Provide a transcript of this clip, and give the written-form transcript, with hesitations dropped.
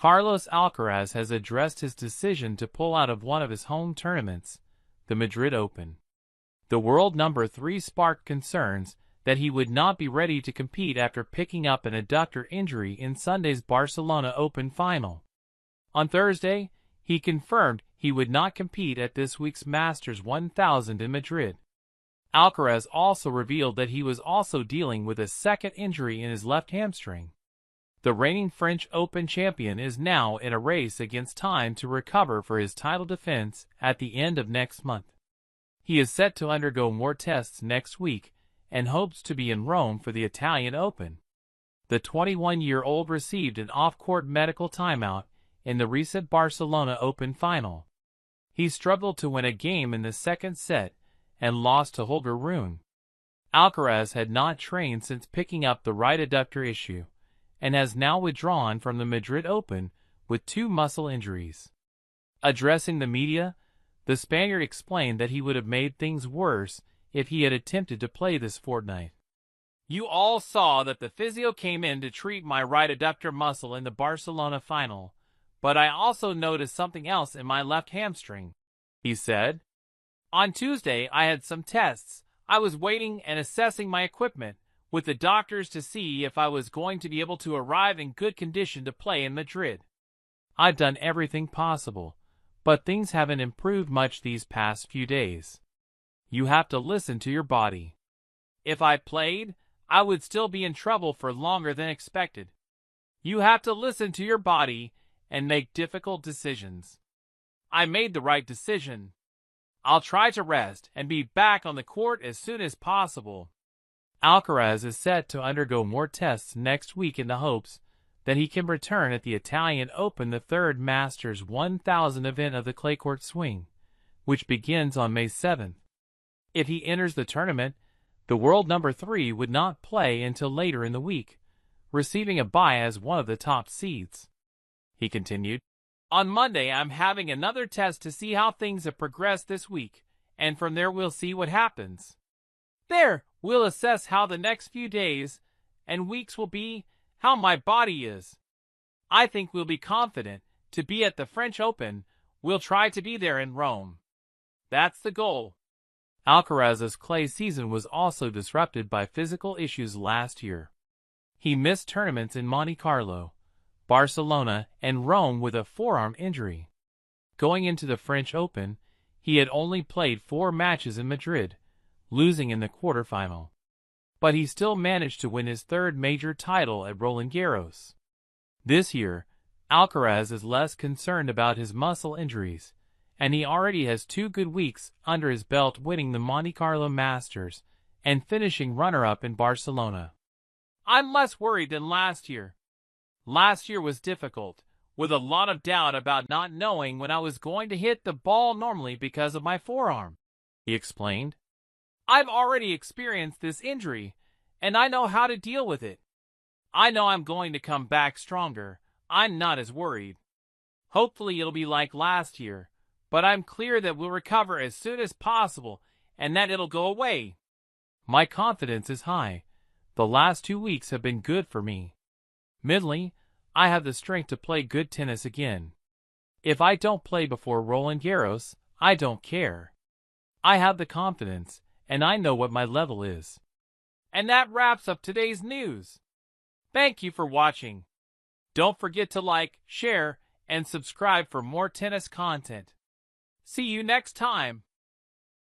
Carlos Alcaraz has addressed his decision to pull out of one of his home tournaments, the Madrid Open. The world number 3 sparked concerns that he would not be ready to compete after picking up an adductor injury in Sunday's Barcelona Open final. On Thursday, he confirmed he would not compete at this week's Masters 1000 in Madrid. Alcaraz also revealed that he was also dealing with a second injury in his left hamstring. The reigning French Open champion is now in a race against time to recover for his title defense at the end of next month. He is set to undergo more tests next week and hopes to be in Rome for the Italian Open. The 21-year-old received an off-court medical timeout in the recent Barcelona Open final. He struggled to win a game in the second set and lost to Holger Rune. Alcaraz had not trained since picking up the right adductor issue, and has now withdrawn from the Madrid Open with 2 muscle injuries. Addressing the media, the Spaniard explained that he would have made things worse if he had attempted to play this fortnight. "You all saw that the physio came in to treat my right adductor muscle in the Barcelona final, but I also noticed something else in my left hamstring," he said. "On Tuesday I had some tests. I was waiting and assessing my equipment with the doctors to see if I was going to be able to arrive in good condition to play in Madrid. I've done everything possible, but things haven't improved much these past few days. You have to listen to your body. If I played, I would still be in trouble for longer than expected. You have to listen to your body and make difficult decisions. I made the right decision. I'll try to rest and be back on the court as soon as possible." Alcaraz is set to undergo more tests next week in the hopes that he can return at the Italian Open, the third Masters 1000 event of the clay court swing, which begins on May 7th. If he enters the tournament, the world number 3 would not play until later in the week, receiving a bye as one of the top seeds. He continued, "On Monday I'm having another test to see how things have progressed this week, and from there we'll see what happens. There, we'll assess how the next few days and weeks will be, how my body is. I think we'll be confident to be at the French Open. We'll try to be there in Rome. That's the goal." Alcaraz's clay season was also disrupted by physical issues last year. He missed tournaments in Monte Carlo, Barcelona, and Rome with a forearm injury. Going into the French Open, he had only played 4 matches in Madrid, losing in the quarterfinal. But he still managed to win his 3rd major title at Roland Garros. This year, Alcaraz is less concerned about his muscle injuries, and he already has 2 good weeks under his belt, winning the Monte Carlo Masters and finishing runner-up in Barcelona. "I'm less worried than last year. Last year was difficult, with a lot of doubt about not knowing when I was going to hit the ball normally because of my forearm," he explained. "I've already experienced this injury, and I know how to deal with it. I know I'm going to come back stronger. I'm not as worried. Hopefully it'll be like last year, but I'm clear that we'll recover as soon as possible and that it'll go away. My confidence is high. The last 2 weeks have been good for me. Mentally, I have the strength to play good tennis again. If I don't play before Roland Garros, I don't care. I have the confidence, and I know what my level is." And that wraps up today's news. Thank you for watching. Don't forget to like, share, and subscribe for more tennis content. See you next time.